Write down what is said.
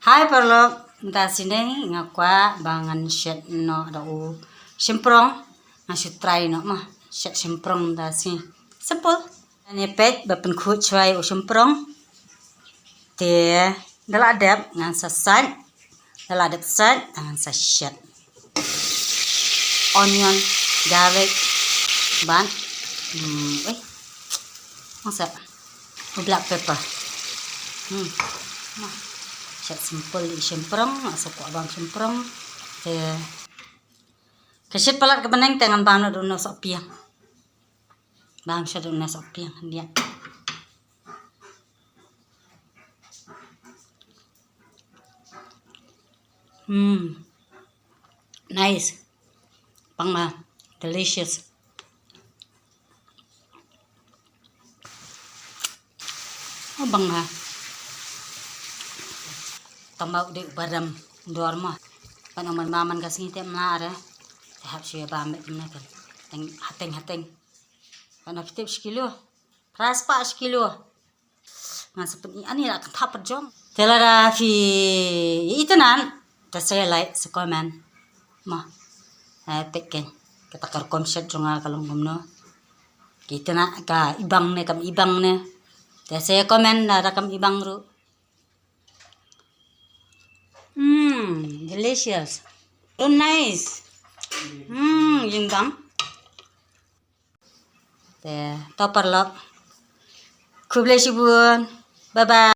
Hai perlo, entah sini ngakwa bangan shet no da u simprong ngasih try no mah shet simprong da si simple. Ini pet bapen ku cuai u simprong te daladap ngan sasat daladap sat dengan sashet onion garlic ban masa black pepper Shet simple di simprong masuk ku abang simprong te kesit palat ke beneng dengan bahan do no sok piang bang sha do no sok piang dia nice pang ma delicious bang ma tambah di baram dor mah kan oman maman kasih te mare tahap siya ba mek kan hateng kan aktif sekilo ras pa sekilo ngasapet ani la tahap jong telara fi itanan ta saya like sa comment mah tekken kita karkom set jonga kalong gumno kita na ka ibang ne ta saya comment na rakam ibang ru delicious. So nice. Yung bang. Te, topper lock. Kublai sibun. Bye bye.